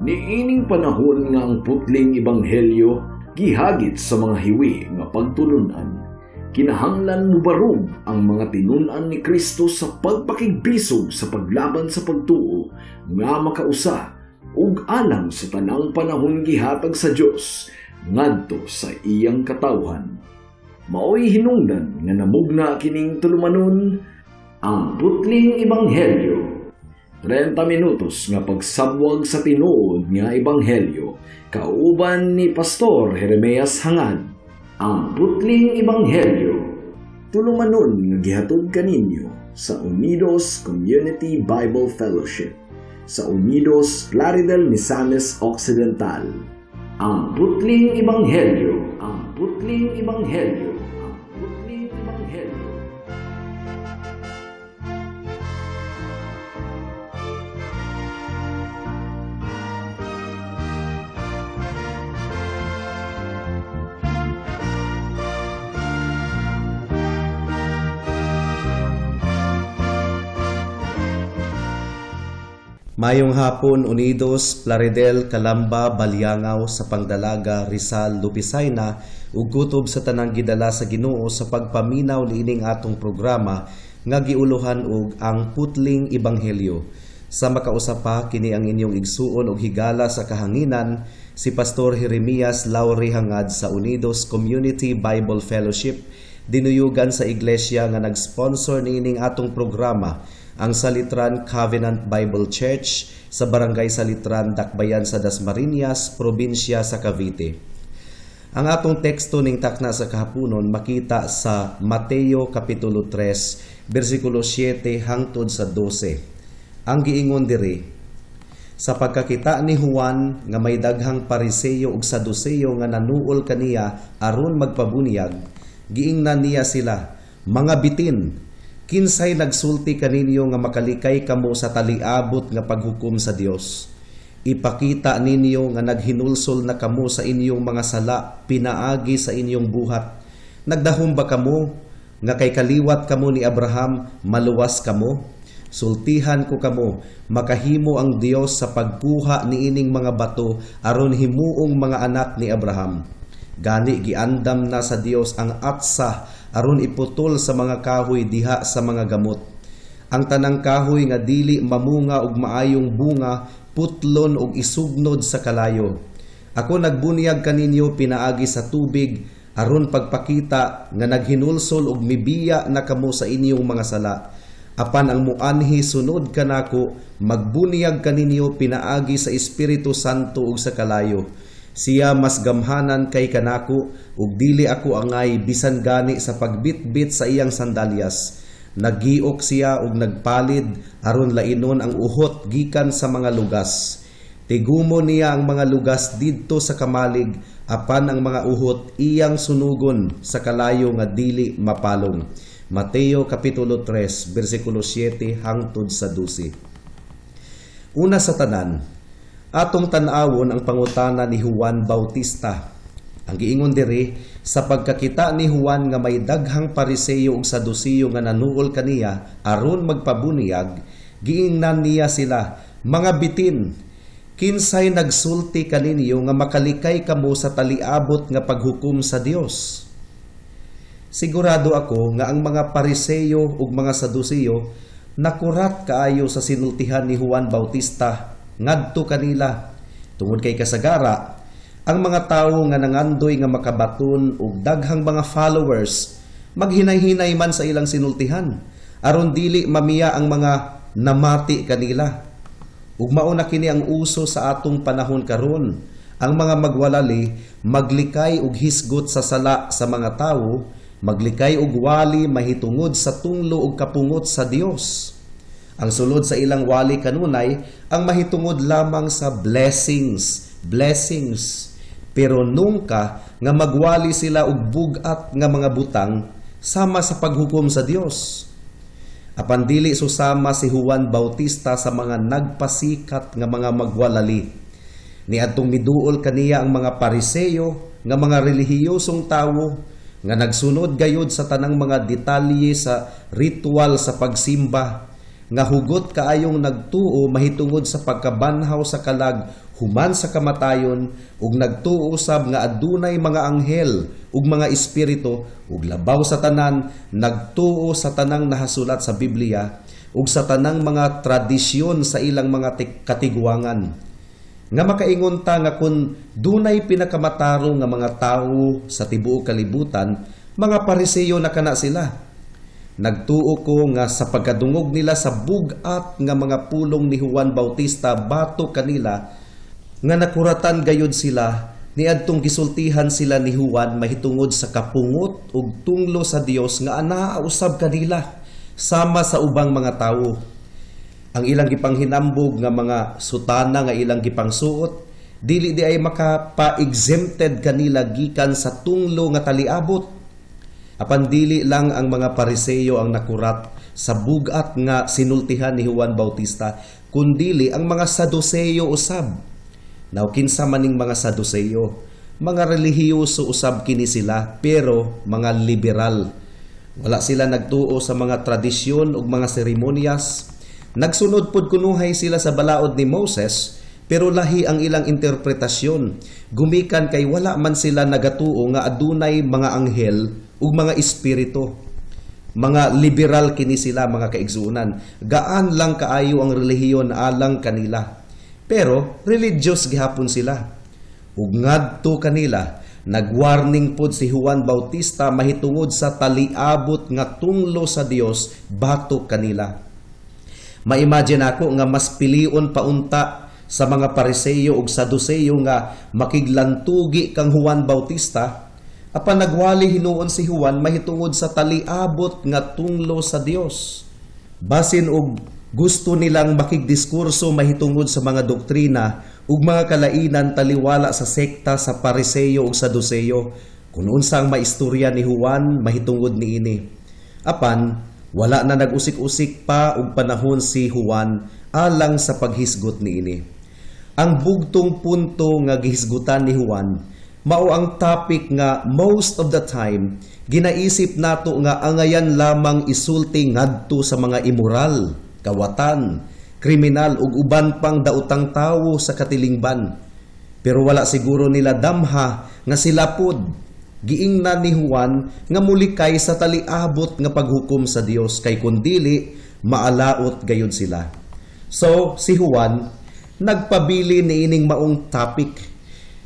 Niining panahon nga ang putling ebanghelyo gihagit sa mga hiwi nga pagtulunan. Kinahanglan mubarog ang mga tinunan ni Kristo sa pagpakigbisog sa paglaban sa pagtuo nga makausa ug alang sa tanang panahon gihatag sa Dios ngadto sa iyang katawhan. Maoy hinungdan nga namugna kining tulumanon ang putling ebanghelyo. 30 minutos nga pagsabwag sa tinuod nga ebanghelyo kauban ni Pastor Jeremias Hangad. Ang putling ebanghelyo tulumanon nga gihatod kaninyo sa Unidos Community Bible Fellowship sa Unidos Plaridel, Misamis Occidental. Ang putling ebanghelyo, ang putling ebanghelyo, ang putling ebanghelyo. Mayong hapon, Unidos, Plaridel, Calamba, Baliangaw, sa Pangdalaga, Rizal, Lupicayna, ug kutob sa tanang gidala sa Ginoo sa pagpaminaw niining atong programa nga giuluhan og ang putling ebanghelyo. Sa makausapa kini ang inyong igsuon og higala sa kahanginan si Pastor Jeremias Lauri Hangad sa Unidos Community Bible Fellowship, dinuyugan sa iglesia nga nag-sponsor niining atong programa, ang Salitran Covenant Bible Church sa Barangay Salitran, Dakbayan sa Dasmariñas, Probinsya sa Cavite. Ang atong teksto ning takna sa kahaponon makita sa Mateo Kapitulo 3, versikulo 7 hangtod sa 12. Ang giingon diri, sa pagkakita ni Juan nga may daghang Pariseyo ug Saduseyo nga nanuol kaniya aron magpabunyag, giingnan niya sila, mga bitin, kinsay nagsulti kaninyo nga makalikay kamo sa taliabot nga paghukom sa Dios? Ipakita ninyo nga naghinulsol na kamo sa inyong mga sala, pinaagi sa inyong buhat. Nagdahom ba kamo nga kay kaliwat kamo ni Abraham, maluwas kamo? Sultihan ko kamo, makahimo ang Dios sa pagkuha niining mga bato aron himuong mga anak ni Abraham. Gani giandam na sa Dios ang atsa aron iputol sa mga kahoy diha sa mga gamot. Ang tanang kahoy nga dili mamunga og maayong bunga, putlon og isugnod sa kalayo. Ako nagbunyag kaninyo pinaagi sa tubig aron pagpakita nga naghinulsol og mibiya na kamo sa inyong mga sala. Apan ang muanhi sunod kanako, magbunyag kaninyo pinaagi sa Espiritu Santo ug sa kalayo. Siya mas gamhanan kay kanako ug dili ako angay bisan gani sa pagbitbit sa iyang sandalyas. Nagiok siya ug nagpalid aron lainon ang uhot gikan sa mga lugas. Tigumo niya ang mga lugas didto sa kamalig, apan ang mga uhot iyang sunugon sa kalayo nga dili mapalong. Mateo Kapitulo 3, versikulo 7 hangtod sa 12. Una sa tanan, atong tan-awon ang pangutana ni Juan Bautista. Ang giingon diri, sa pagkakita ni Juan nga may daghang Pariseyo ug Saduseyo nga nanuol kaniya aron magpabunyag, giingnan niya sila, mga bitin, kinsay nagsulti kaninyo nga makalikay kamo sa taliabot nga paghukom sa Dios? Sigurado ako nga ang mga Pariseyo ug mga Saduseyo nakurat kaayo sa sinultihan ni Juan Bautista ngadto kanila. Tungod kay kasagara, ang mga tawo nga nangandoy nga makabaton ug daghang mga followers maghinay-hinay man sa ilang sinultihan aron dili mamiya ang mga namati kanila. Ug mao na kini ang uso sa atong panahon karon. Ang mga magwalali maglikay og hisgot sa sala sa mga tawo, maglikay og wali mahitungod sa tunglo ug kapungot sa Dios. Ang sulod sa ilang wali kanunay ang mahitungod lamang sa blessings. Pero nungka nga magwali sila og bugat nga mga butang sama sa paghukom sa Dios. Apan dili susama si Juan Bautista sa mga nagpasikat nga mga magwalali. Niadtong miduol kaniya ang mga Pariseyo nga mga relihiyosong tawo nga nagsunod gayud sa tanang mga detalye sa ritual sa pagsimba, nga hugot kaayong nagtuo mahitungod sa pagkabanhaw sa kalag human sa kamatayon ug nagtuo usab nga adunay mga anghel ug mga espiritu ug labaw sa tanan nagtuo sa tanang nahasulat sa Biblia ug sa tanang mga tradisyon sa ilang mga katigwangan. Nga makaingon ta nga kun dunay pinakamataro nga mga tawo sa tibuok kalibutan, mga Pariseyo na kana sila. Nagtuo ko nga sa pagkadungog nila sa bugat nga mga pulong ni Juan Bautista bato kanila nga nakuratan gayud sila niadtong gisultihan sila ni Juan mahitungod sa kapungot ug tunglo sa Dios nga anaa usab kanila sama sa ubang mga tawo. Ang ilang gipanghinambog nga mga sutana nga ilang gipangsuot dili di ay makapa-exempted kanila gikan sa tunglo nga taliabot. Apan dili lang ang mga Pariseyo ang nakurat sa bugat nga sinultihan ni Juan Bautista, kundili ang mga Saduseyo usab. Now kinsa maning mga Saduseyo? Mga relihiyoso usab kini sila, pero mga liberal. Wala sila nagtuo sa mga tradisyon ug mga seremonyas. Nagsunod pod kunuhay sila sa balaod ni Moses, pero lahi ang ilang interpretasyon. Gumikan kay wala man sila nagatuo nga adunay mga anghel ug mga espiritu. Mga liberal kini sila, mga kaigsuonan. Gaan lang kaayo ang relihiyon alang kanila. Pero religious gihapon sila. Ug ngadto kanila nagwarning pod si Juan Bautista mahitungod sa taliabot nga tunglo sa Dios batok kanila. Ma-imagine ako nga mas pilion paunta sa mga Pariseyo ug Saduseyo nga makiglantugi kang Juan Bautista apan nagwali hinuon si Juan mahitungod sa taliabot nga tunglo sa Dios. Basin og gusto nilang makigdiskurso mahitungod sa mga doktrina ug mga kalainan taliwala sa sekta sa Pariseyo ug Saduseyo kung unsang maistorya ni Juan mahitungod niini. Apan wala na nag-usik-usik pa og panahon si Juan alang sa paghisgot niini. Ang bugtong punto nga gihisgutan ni Juan mao ang topic nga most of the time ginaisip nato nga angayan lamang isulti ngadto sa mga immoral, kawatan, kriminal ug uban pang daotang tawo sa katilingban. Pero wala siguro nila damha nga sila pod giingnan ni Juan nga mulikay sa taliabot nga paghukom sa Dios kay kundili maalaot gayud sila. So si Juan nagpabili niining maong topic.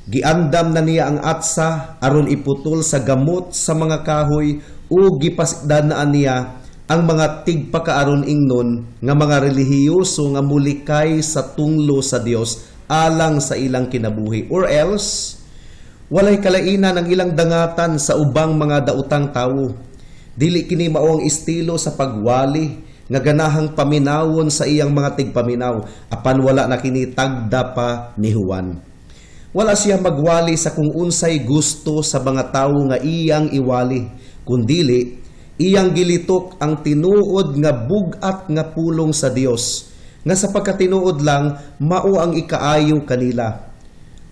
Giandam na niya ang atsa aron iputol sa gamot sa mga kahoy o gipasidaan niya ang mga tigpakaaron ingnon nga mga relihiyoso nga mulikay sa tunglo sa Dios alang sa ilang kinabuhi, or else walay kalainan ang ilang dangatan sa ubang mga daotang tawo. Dili kini mao ang estilo sa pagwali nga ganahang paminawon sa iyang mga tigpaminaw apan wala na kini tagda pa ni Juan. Wala siya magwali sa kung unsay gusto sa mga tawo nga iyang iwali, kundili iyang gilitok ang tinuod nga bugat nga pulong sa Dios nga sa pagkatinuod lang mao ang ikaayo kanila.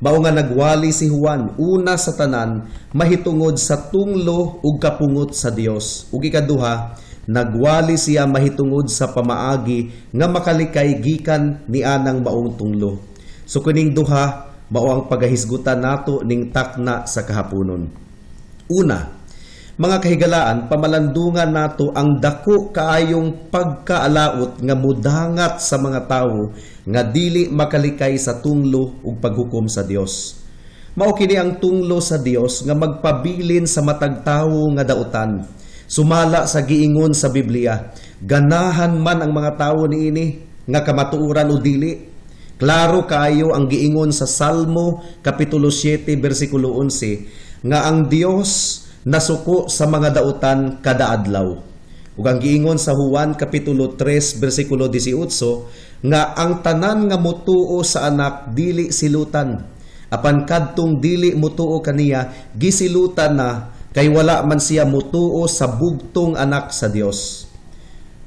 Mao nga nagwali si Juan una sa tanan mahitungod sa tunglo ug kapungot sa Dios. Ug ikaduha, nagwali siya mahitungod sa pamaagi nga makalikay gikan ni anang maong tunglo. So kuning duha mao ang pagahisgutan nato ning takna sa kahaponon. Una, mga kahigalaan, pamalandungan nato ang dako kaayong pagkaalaot nga mudangat sa mga tawo nga dili makalikay sa tunglo ug paghukom sa Dios. Mao kini ang tunglo sa Dios nga magpabilin sa matag tawo nga daotan. Sumala sa giingon sa Biblia, ganahan man ang mga tawo niini nga kamatuoran o dili. Klaro kaayo ang giingon sa Salmo kapitulo 7 bersikulo 11 nga ang Dios nasuko sa mga daotan kada adlaw. Ug ang giingon sa Juan kapitulo 3 bersikulo 18 nga ang tanan nga motuo sa anak dili silutan. Apan kadtong dili motuo kaniya gisilutan na kay wala man siya motuo sa bugtong anak sa Dios.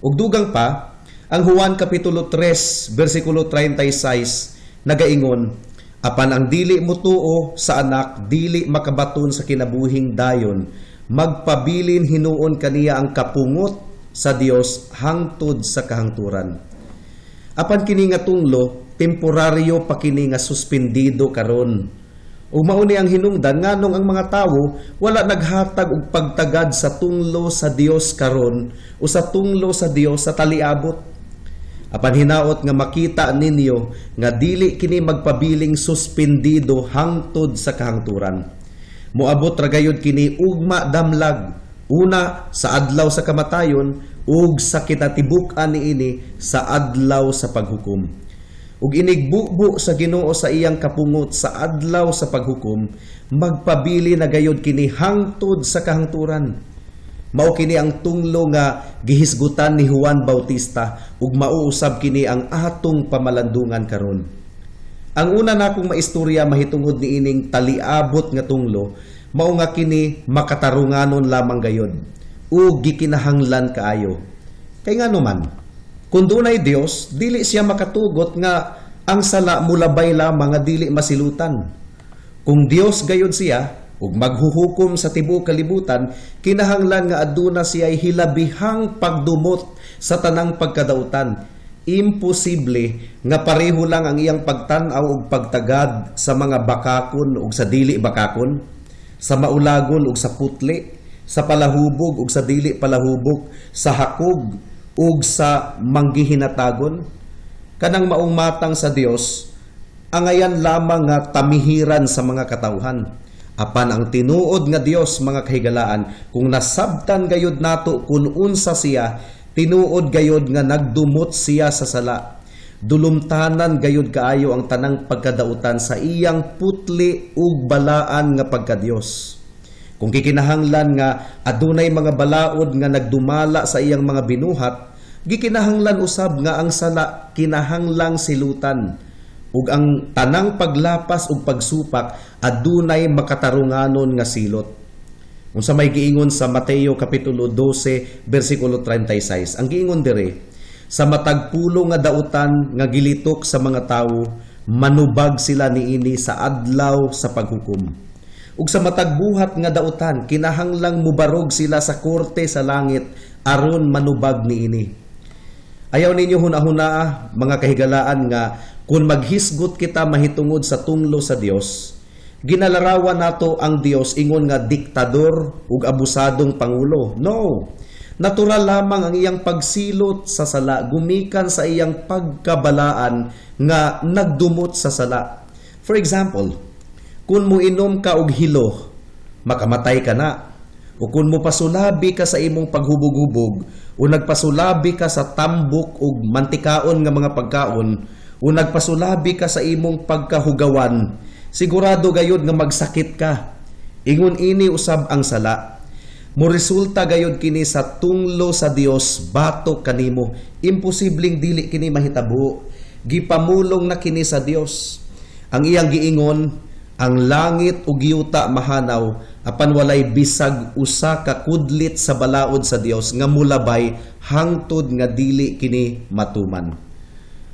Ug dugang pa ang Juan kapitulo 3 bersikulo 36 nagaingon, apan ang dili motuo sa anak dili makabaton sa kinabuhing dayon, magpabilin hinuon kaniya ang kapungot sa Dios hangtod sa kahangturan. Apan kini nga tunglo temporaryo pa kini nga suspendido karon. Ug mao ni ang hinungdan nganong ang mga tawo wala naghatag og pagtagad sa tunglo sa Dios karon o sa tunglo sa Dios sa taliabot. Apan hinaot nga makita ninyo nga dili kini magpabiling suspendido hangtod sa kahangturan. Moabot ra gayud kini ugma damlag, una sa adlaw sa kamatayon ug sa kinatibuk-an niini sa adlaw sa paghukom. Ug inigbubo sa Ginoo sa iyang kapungot sa adlaw sa paghukom, magpabili na gayud kini hangtod sa kahangturan. Mao kini ang tunglo nga gihisgutan ni Juan Bautista ug mauusab kini ang atong pamalandungan karon. Ang una nakong maistorya mahitungod ni ining taliabot nga tunglo, mao nga kini makatarunganon lamang gayud ug gikinahanglan kaayo. Kay ngano man, kung dunay Dios, dili siya makatugot nga ang sala mulabay lamang nga dili masilutan. Kung Dios gayud siya ug maghuhukom sa tibuok kalibutan, kinahanglan nga aduna siya'y hilabihang pagdumot sa tanang pagkadautan. Imposible nga pareho lang ang iyang pagtan-aw ug pagtagad sa mga bakakon ug sa dili bakakon, sa maulagon ug sa putli, sa palahubog ug sa dili palahubog, sa hakog ug sa manggihinatagon. Kanang maong matang sa Dios angayan lamang nga tamihiran sa mga katawhan. Apan ang tinuod nga Dios, mga kahigalaan, kung nasabtan gayud nato kung unsa siya, tinuod gayud nga nagdumot siya sa sala. Dulumtanan gayud kaayo ang tanang pagkadautan sa iyang putli ug balaan nga pagka-Dios. Kung kikinahanglan nga adunay mga balaod nga nagdumala sa iyang mga binuhat, gikinahanglan usab nga ang sala kinahanglang silutan. Ug ang tanang paglapas ug pagsupak adunay makatarunganon nga silot. Unsa may giingon sa Mateo kapitulo 12 bersikulo 36. Ang giingon dire, sa matag pulo nga dautan nga gilitok sa mga tawo, manubag sila niini sa adlaw sa paghukom. Ug sa matag buhat nga dautan, kinahanglang mubarog sila sa korte sa langit aron manubag niini. Ayaw ninyo hunahuna mga kahigalaan nga kung maghisgot kita mahitungod sa tunglo sa Dios, ginalarawan nato ang Dios ingon nga diktador ug abusadong pangulo. No. Natural lamang ang iyang pagsilot sa sala gumikan sa iyang pagkabalaan nga nagdumot sa sala. For example, kung mo inom ka og hilo, makamatay ka na. O kung mo pasulabi ka sa imong paghubog-hubog, o nagpasulabi ka sa tambok ug mantikaon nga mga pagkaon, o nagpasulabi ka sa imong pagkahugawan, sigurado gayud nga magsakit ka. Ingon ini usab ang sala. Mo resulta gayud kini sa tunglo sa Dios batok kanimo. Imposibleng dili kini mahitabo. Gipamulong na kini sa Dios. Ang iyang giingon, ang langit ug yuta mahanaw apan walay bisag usa ka kudlit sa balaod sa Dios nga mulabay hangtod nga dili kini matuman.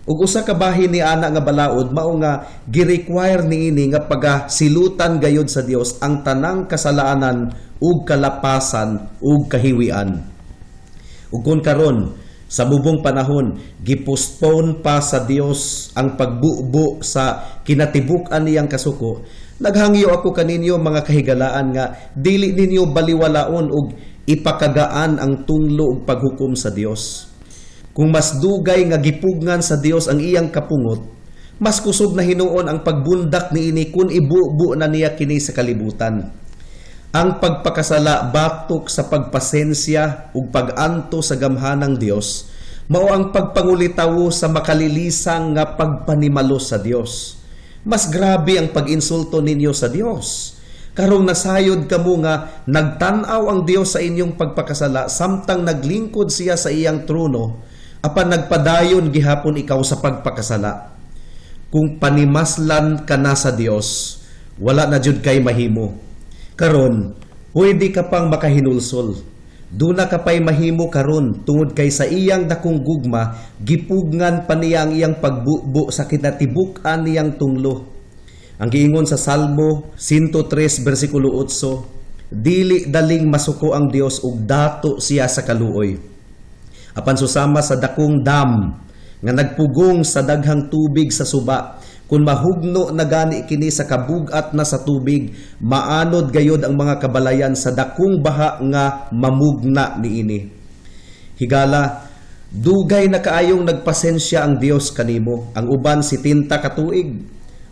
Ug usa ka bahin ni ana nga balaod mao nga gi-require niini nga pagasilutan gayud sa Dios ang tanang kasalaanan ug kalapasan ug kahiwian. Ug kun karon sa bubong panahon, gipostpone pa sa Dios ang pagbubo sa kinatibuk-an niyang kasuko. Naghangyo ako kaninyo mga kahigalaan nga dili ninyo baliwalaon ug ipakagaan ang tunglo ug paghukom sa Dios. Kung mas dugay nga gipugngan sa Dios ang iyang kapungot, mas kusog na hinuon ang pagbundak niini kun ibubo na niya kini sa kalibutan. Ang pagpakasala batok sa pagpasensya ug pag-anto sa gamhanang Dios mao ang pagpangulitawo sa makalilisang nga pagpanimalo sa Dios. Mas grabe ang pag-insulto ninyo sa Dios. Karong nasayod kamo nga nagtan-aw ang Dios sa inyong pagpakasala samtang naglingkod siya sa iyang trono apan nagpadayon gihapon ikaw sa pagpakasala. Kung panimaslan ka na sa Dios, wala na jud kay mahimo. Karon, pwede ka pang makahinulsol. Duna ka pa'y mahimo karon tungod kay sa iyang dakong gugma, gipugngan pa niya ang iyang pagbubo sa kinatibuk-an niyang tunglo. Ang giingon sa Salmo 103 bersikulo 8, dili daling masuko ang Dios ug dato siya sa kaluoy. Apan susama sa dakong dam, nga nagpugong sa daghang tubig sa suba. Kung mahugno na gani kini sa kabugat na sa tubig, maanod gayod ang mga kabalayan sa dakong baha nga mamugna niini. Higala, dugay na kaayong nagpasensya ang Dios kanimo. Ang uban 70 ka tuig,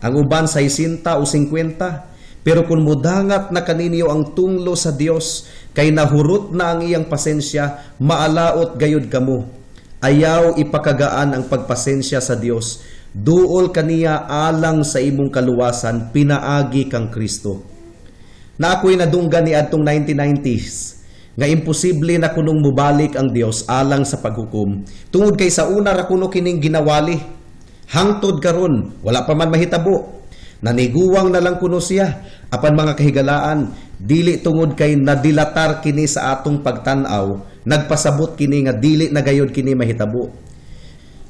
ang uban 60 o 50. Pero kung mudangat na kaninyo ang tunglo sa Dios, kay nahurot na ang iyang pasensya, maalaot gayod kamo. Ayaw ipakagaan ang pagpasensya sa Dios. Duol kaniya alang sa imong kaluwasan, pinaagi kang Kristo. Na ako'y nadunggan ni adtong 1990s, nga imposible na kunong mubalik ang Dios alang sa paghukom. Tungod kay sa una ra kuno kining ginawali. Hangtod karon, wala pa man mahitabo. Naniguwang na lang kuno siya. Apan mga kahigalaan, dili tungod kay nadilatar kini sa atong pagtan-aw, nagpasabot kini nga dili na gayod kini mahitabo.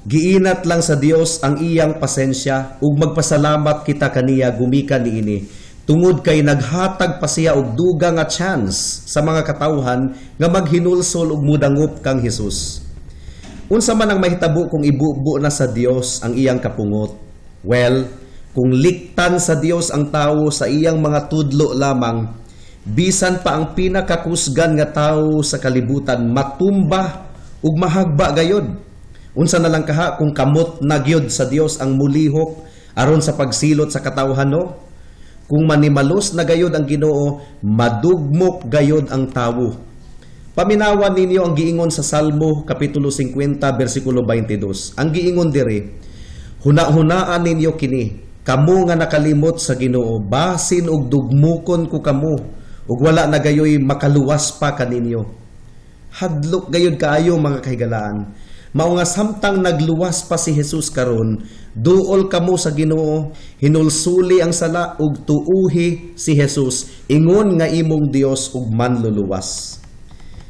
Giinat lang sa Dios ang iyang pasensya ug magpasalamat kita kaniya gumikan niini. Tungod kay naghatag pa siya og duga nga chance sa mga katawhan nga maghinulsol ug mudangop kang Hesus. Unsa man ang mahitabo kung ibubo na sa Dios ang iyang kapungot? Well, kung liktan sa Dios ang tawo sa iyang mga tudlo lamang, bisan pa ang pinakakusgan nga tawo sa kalibutan matumba ug mahagba gayod. Unsa na lang kaha kung kamot na gyud sa Dios ang mulihok aron sa pagsilot sa katawhan no? Kung manimalos na gayod ang Ginoo, madugmok gayod ang tawo. Paminawan ninyo ang giingon sa Salmo kapitulo 50 bersikulo 22. Ang giingon diri, huna-hunaan ninyo kini, kamo nga nakalimot sa Ginoo, basin og dugmukon ko kamo, ug wala na gayoy makaluwas pa kaninyo. Hadlok gayod kaayo mga kahigalaan. Mao nga samtang nagluwas pa si Jesus karon, duol kamo sa Ginoo, hinulsuli ang sala ug tuuhi si Jesus, ingon nga imong Dios ug manluluwas.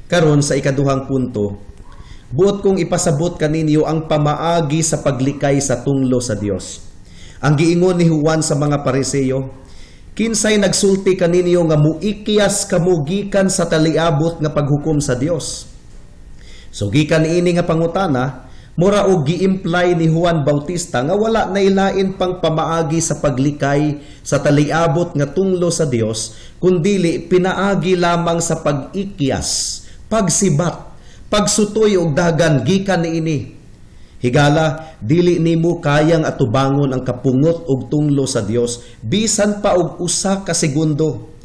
Karon sa ikaduhang punto, buot kong ipasabot kaninyo ang pamaagi sa paglikay sa tunglo sa Dios. Ang giingon ni Juan sa mga Pariseo, kinsay nagsulti kaninyo nga muikyas kamo gikan sa taliabot nga paghukom sa Dios. So gikan ini nga pangutana, mura og gi-imply ni Juan Bautista nga wala nailain pang pamaagi sa paglikay sa taliabot nga tunglo sa Dios, kundili pinaagi lamang sa pag-ikyas, pagsibat, pagsutoy og dagan gikan niini. Higala, dili nimo kayang atubangon ang kapungot og tunglo sa Dios bisan pa og usa ka segundo.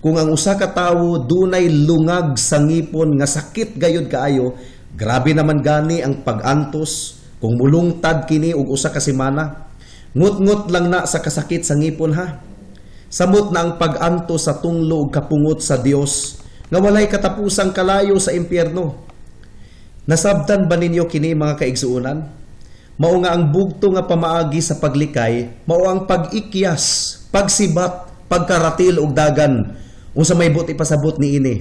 Kung ang usa ka tawo dunay lungag sa ngipon nga sakit gayud kaayo, grabe naman gani ang pag-antos kung mulungtad kini og usa ka semana. Ngut-ngut lang na sa kasakit sa ngipon ha. Samot na ang pag-antos sa tunglo ug kapungot sa Dios nga walay katapusang kalayo sa impyerno. Nasabtan ba ninyo kini mga kaigsuonan? Mao nga ang bugto nga pamaagi sa paglikay, mao ang pag-ikyas, pagsibat, pagkaratil og dagan. Unsa may buti pasabot ni ini?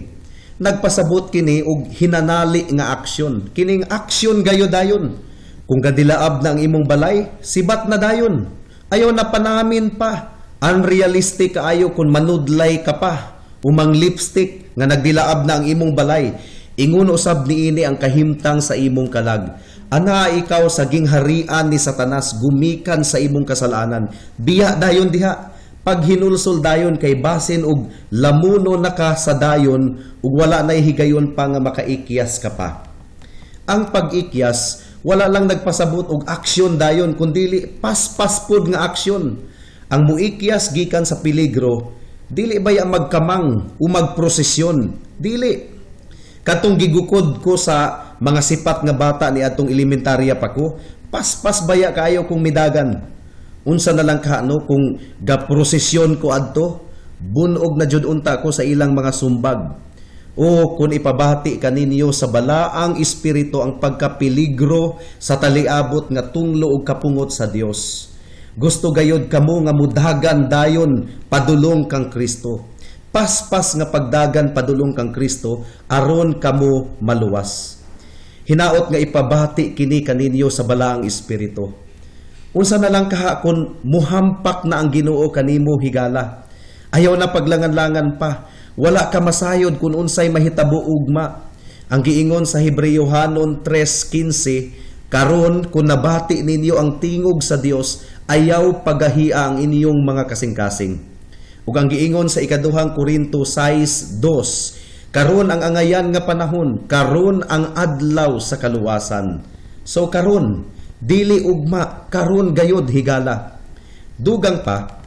Nagpasabot kini og hinanali nga aksyon. Kining aksyon gayo dayon. Kung gadilaab na ang imong balay, sibat na dayon. Ayaw na panamin pa. Unrealistic kaayo kung manudlay ka pa. Umang lipstick nga nagdilaab na ang imong balay. Ingon usab ni ini ang kahimtang sa imong kalag. Ana ikaw sa gingharian ni Satanas, gumikan sa imong kasalanan. Biya dayon diha. Pag hinulsol dayon kay basin og lamuno na ka sa dayon ug wala na higayon pa nga makaikyas ka pa. Ang pag-ikyas wala lang nagpasabot og aksyon dayon kundili pas-pas pud nga aksyon. Ang muikyas gikan sa peligro dili baya magkamang o magprosesyon, dili. Katong gigukod ko sa mga sipat nga bata ni atong elementarya pa ko, pas-pas baya kaayo kung midagan. Unsa na lang ka no kung gaprosesyon ko adto, bunog na jud unta ko sa ilang mga sumbag. O kung ipabati kaninyo sa balaang espiritu ang pagkapeligro sa taliabot nga tunglo ug kapungot sa Dios. Gusto gayod kamo nga mudagan dayon padulong kang Kristo. Paspas nga pagdagan padulong kang Kristo aron kamo maluwas. Hinaot nga ipabati kini kaninyo sa balaang espiritu. Unsa na lang kaha kung muhampak na ang Ginoo kanimo higala. Ayaw na paglangan-langan pa. Wala ka masayod kung unsay mahitabo ugma. Ang giingon sa Hebreyohanon 3:15, Karon kung nabati ninyo ang tingog sa Dios, ayaw pagahia ang inyong mga kasing-kasing. Ug ang giingon sa ikaduhang Korinto 6:2, karon ang angayan nga panahon, karon ang adlaw sa kaluwasan. So karon, dili ugma, karon gayod higala. Dugang pa,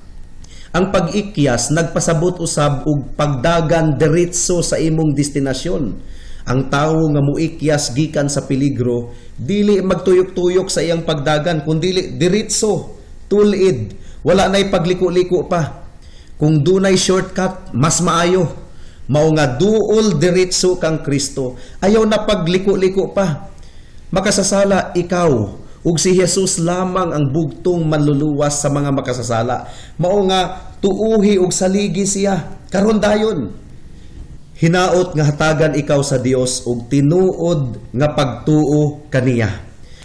ang pag-ikyas nagpasabot usab og pagdagan diretso sa imong destinasyon. Ang tawo nga muikyas gikan sa peligro, dili magtuyok-tuyok sa iyang pagdagan, kundi diretso, tulid, wala nay pagliko-liko pa. Kung dunay shortcut, mas maayo. Mao nga duol diretso kang Kristo, ayaw na pagliko-liko pa. Makasasala ikaw, ug si Jesus lamang ang bugtong manluluwas sa mga makasasala. Mao nga tuuhi ug saligi siya karon dayon. Hinaot nga hatagan ikaw sa Dios ug tinuod nga pagtuo kaniya.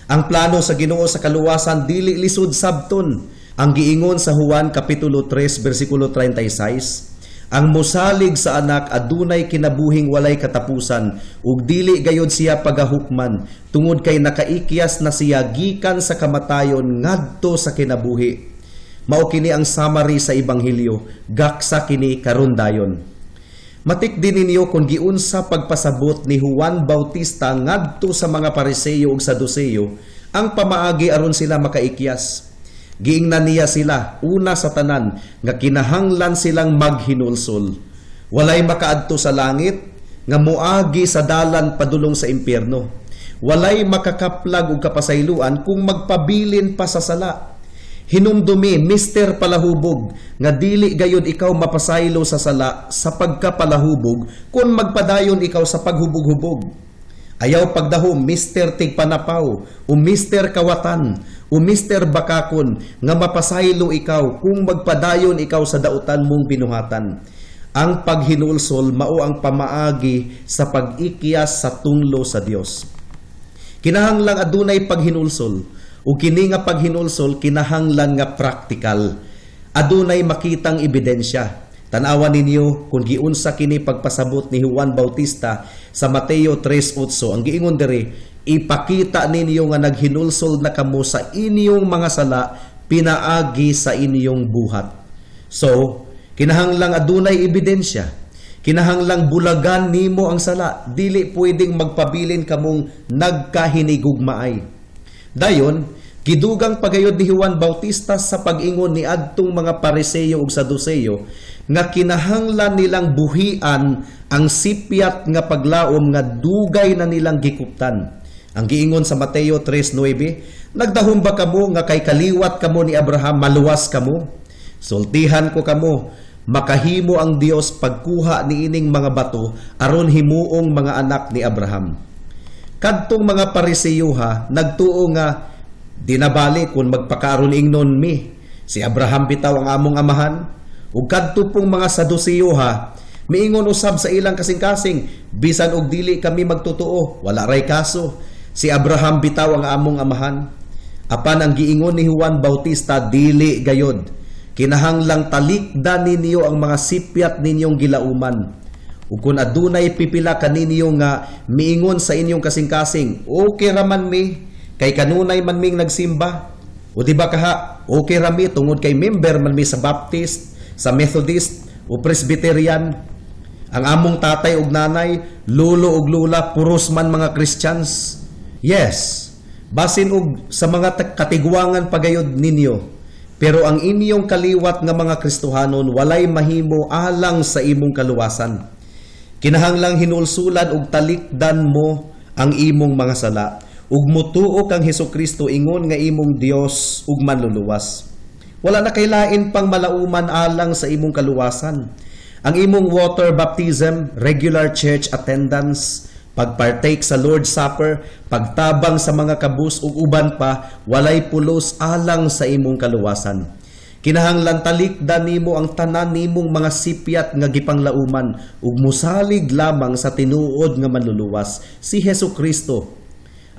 Ang plano sa Ginoo sa kaluwasan dili lisod sabton. Ang giingon sa Juan kapitulo 3 bersikulo 36, ang mosalig sa anak adunay kinabuhing walay katapusan ug dili gayud siya pagahukman tungod kay nakaikyas na siya gikan sa kamatayon ngadto sa kinabuhi. Mao kini ang summary sa ebanghelyo, gaksa kini karon dayon. Matik din ninyo kung giunsa pagpasabot ni Juan Bautista ngadto sa mga Pariseo ug Saduceo ang pamaagi aron sila makaikyas. Giingnan niya sila una sa tanan nga kinahanglan silang maghinulsol. Walay makaadto sa langit nga moagi sa dalan padulong sa impyerno. Walay makakaplag og kapasayloan kung magpabilin pa sa sala. Hinumdumi Mr. Palahubog nga dili gayud ikaw mapasaylo sa sala sa pagkapalahubog kung magpadayon ikaw sa paghubog-hubog. Ayaw pagdahom Mr. Tigpanapaw o Mr. Kawatan o Mr. Bakakon nga mapasaylo ikaw kung magpadayon ikaw sa dautan mong binuhatan. Ang paghinulsol mao ang pamaagi sa pag-ikyas sa tunglo sa Dios. Kinahanglang adunay paghinulsol o kini nga paghinulsol kinahanglan nga praktikal. Adunay makitang ebidensya. Tanawan ninyo kung giunsa kini pagpasabot ni Juan Bautista sa Mateo 3:8. Ang giingon diri, ipakita ninyo nga naghinulsol na kamo sa inyong mga sala pinaagi sa inyong buhat. So, kinahanglang adunay ebidensya. Kinahanglang bulagan nimo ang sala. Dili pwedeng magpabilin kamong nagkahinigugmaay. Dayon, gidugang pagayod ni Juan Bautista sa pag-ingon ni adtong mga Pariseo ug Saduceo nga kinahanglan nilang buhian ang sipyat nga paglaom nga dugay na nilang gikuptan. Ang giingon sa Mateo 3:9, nagdahom ba kamo nga kay kaliwat kamo ni Abraham maluwas kamo? Sultihan ko kamo, makahimo ang Dios pagkuha niining mga bato aron himuong mga anak ni Abraham. Kadtong mga Pariseo nagtuo nga dinabali kung magpakaron ingnon mi. Si Abraham bitaw ang among amahan. Ug kadto pong mga Saduceo miingon usab sa ilang kasing-kasing, bisan og dili kami magtotoo, wala ray kaso. Si Abraham bitaw ang among amahan. Apan ang giingon ni Juan Bautista dili gayod. Kinahanglang talikdan ninyo ang mga sipyat ninyong gilauman. Ug kung adunay pipila kaninyo nga miingon sa inyong kasing-kasing, okay raman mi, kay kanunay man ming nagsimba. O di ba kaha, okay rami tungod kay member man mi sa Baptist, sa Methodist o Presbyterian. Ang among tatay ug nanay, lolo ug lula, puros man mga Christians. Yes, basin og sa mga katigwangan pagayod ninyo. Pero ang inyong kaliwat nga mga Kristohanon walay mahimo alang sa imong kaluwasan. Kinahanglang hinulsulan ug talikdan mo ang imong mga sala ug mutuo kang Hesukristo ingon nga imong Dios ug manluluwas. Wala na kailain pang malauman alang sa imong kaluwasan. Ang imong water baptism, regular church attendance, pagpartake sa Lord's Supper, pagtabang sa mga kabus ug uban pa, walay pulos alang sa imong kaluwasan. Kinahanglan talikdan nimo ang tanan nimong mga sipyat nga gipanglauman ug musalig lamang sa tinuod nga manluluwas, si Hesukristo.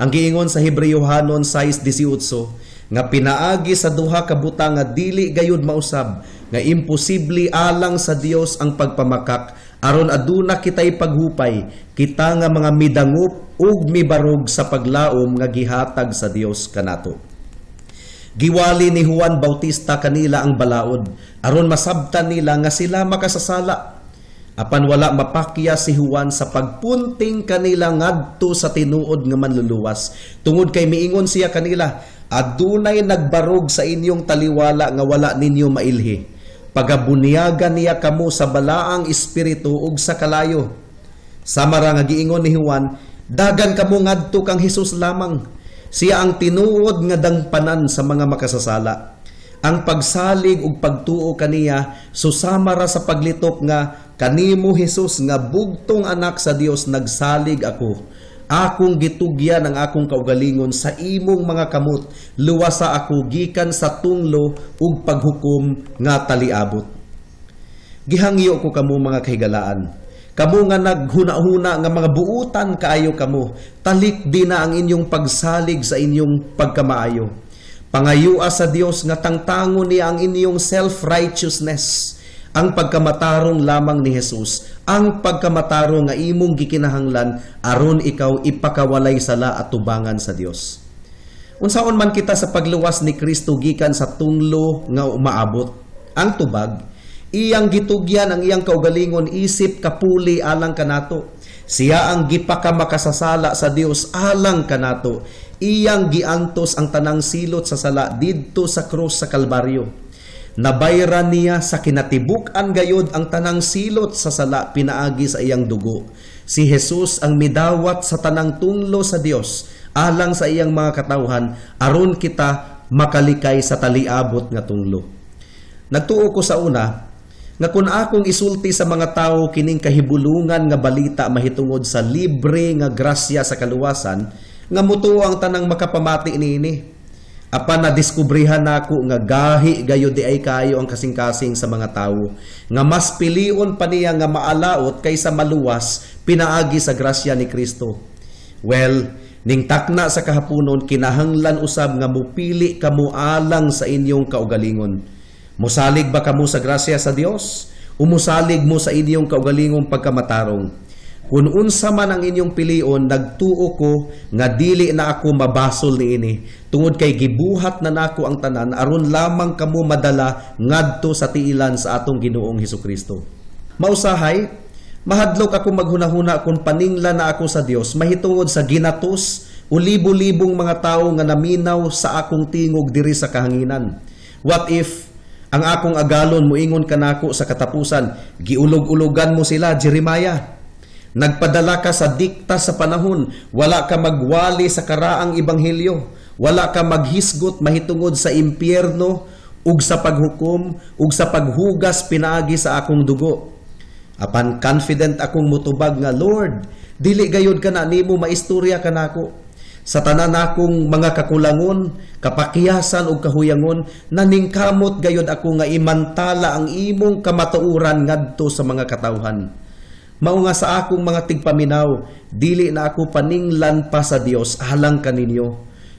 Ang giingon sa Hebreyohanon 6:18 nga pinaagi sa duha ka butang nga dili gayud mausab nga imposible alang sa Dios ang pagpamakak aron aduna kitay paghupay, kita nga mga midangup ug mibarog sa paglaom nga gihatag sa Dios kanato. Giwali ni Juan Bautista kanila ang balaod, aron masabtan nila nga sila makasasala. Apan wala mapakya si Juan sa pagpunting kanila ngadto sa tinuod nga manluluwas. Tungod kay miingon siya kanila, adunay nagbarog sa inyong taliwala nga wala ninyo mailhi. Pagabunyagan niya kamo sa balaang espiritu ug sa kalayo. Samara nga giingon ni Juan, dagan kamo ngadto kang Hesus lamang. Siya ang tinuod nga dangpanan sa mga makasasala. Ang pagsalig ug pagtuo kaniya susama ra sa paglitok nga kanimo Hesus nga bugtong anak sa Dios nagsalig ako. Akong gitugyan ang akong kaugalingon sa imong mga kamot, luwasa ako gikan sa tunglo ug paghukom nga taliabot. Gihangyo ko kamo mga kahigalaan. Kamo nga naghuna-huna nga mga buutan kaayo kamo, talik di na ang inyong pagsalig sa inyong pagkamaayo. Pangayua sa Dios nga tangtangon niya ang inyong self-righteousness. Ang pagkamatarong lamang ni Jesus, ang pagkamatarong nga imong gikinahanglan aron ikaw ipakawalay sala at tubangan sa Dios. Unsaon man kita sa pagluwas ni Kristo gikan sa tunglo nga umaabot, ang tubag, iyang gitugyan ang iyang kaugalingon isip kapuli alang kanato. Siya ang gipakamakasasala sa Dios alang kanato. Iyang giantos ang tanang silot sa sala didto sa krus sa Kalbaryo. Nabayran niya sa kinatibuk-an gayod ang tanang silot sa sala pinaagi sa iyang dugo. Si Jesus ang midawat sa tanang tunglo sa Dios alang sa iyang mga katawhan aron kita makalikay sa taliabot nga tunglo. Nagtuo ko sa una nga kung akong isulti sa mga tao kining kahibulungan nga balita mahitungod sa libre nga grasya sa kaluwasan nga mutuo ang tanang makapamati niini. Apan nadiskubrihan nako nga gahi gayud di ay kayo ang kasing-kasing sa mga tao nga mas pilion pa niya nga maalaot kaysa maluwas pinaagi sa grasya ni Kristo. Well, ning takna sa kahaponon kinahanglan usab nga mupili kamo alang sa inyong kaugalingon. Musalig ba kamo sa grasya sa Dios o musalig mo sa inyong kaugalingong pagkamatarong? Kung unsa man ang inyong pilion, nagtuo ko nga dili na ako mabasol niini. Tungod kay gibuhat na nako ang tanan aron lamang kamo madala ngadto sa tiilan sa atong Ginoong Hesukristo. Mausahay, mahadlok ako maghunahuna kung paninglan na ako sa Dios mahitungod sa ginatos o libo-libong mga tao nga naminaw sa akong tingog diri sa kahanginan. What if ang akong agalon moingon kanako sa katapusan, giulog-ulogan mo sila, Jeremiah? Nagpadala ka sa dikta sa panahon, wala ka magwali sa karaang ebanghelyo, wala ka maghisgot mahitungod sa impyerno ug sa paghukom ug sa paghugas pinaagi sa akong dugo. Apan confident akong mutubag nga, Lord, dili gayud ka na nimo maistorya kanako. Sa tanan akong mga kakulangon, kapakiyasan ug kahuyangon, naningkamot gayud ako nga imantala ang imong kamatuoran ngadto sa mga katawhan. Mao nga sa akong mga tigpaminaw, dili na ako paninglan pa sa Dios alang kaninyo.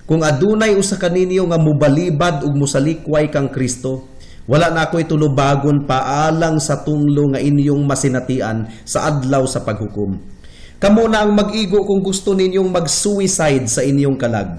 Kung adunay usa kaninyo nga mubalibad ug musalikway kang Kristo, wala na ako'y tulubagon pa alang sa tunglo nga inyong masinatian sa adlaw sa paghukom. Kamo na ang mag-igo kung gusto ninyong mag-suicide sa inyong kalag.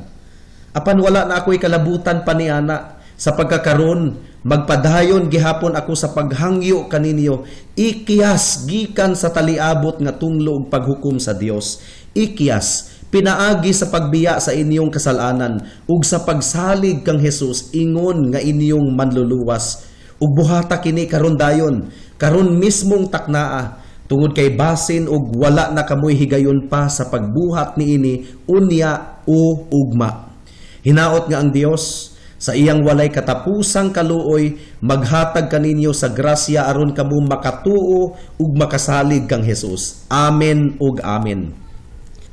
Apan wala na ako'y kalabutan pa niana. Sa pagkakaron, magpadayon gihapon ako sa paghangyo kaninyo, ikiyas gikan sa taliabot nga tunglo ug paghukom sa Dios. Ikiyas pinaagi sa pagbiya sa inyong kasalanan ug sa pagsalig kang Hesus ingon nga inyong manluluwas. Ug buhata kini karon dayon, karon mismong taknaa, tungod kay basin ug wala na kamoy higayon pa sa pagbuhat niini unya o ugma. Hinaot nga ang Dios sa iyang walay katapusang kaluoy, maghatag kaninyo sa grasya aron kamo makatuo ug makasalig kang Hesus. Amen ug amen.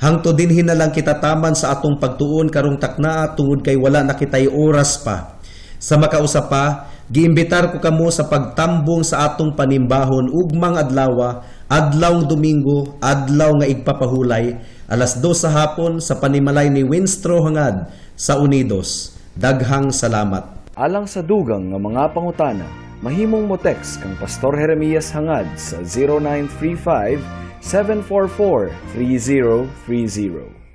Hangtod dinhi na lang kita taman sa atong pagtuon karong taknaa tungod kay wala na kitay oras pa. Sa makausap pa, giimbitar ko kamo sa pagtambong sa atong panimbahon ugmang adlaw, adlawng Domingo, adlaw nga igpapahulay, alas 2 sa hapon sa panimalay ni Winstro hangad sa Unidos. Daghang salamat. Alang sa dugang nga mga pangutana, mahimong mo text kang Pastor Jeremias hangad sa 0935 744 3030.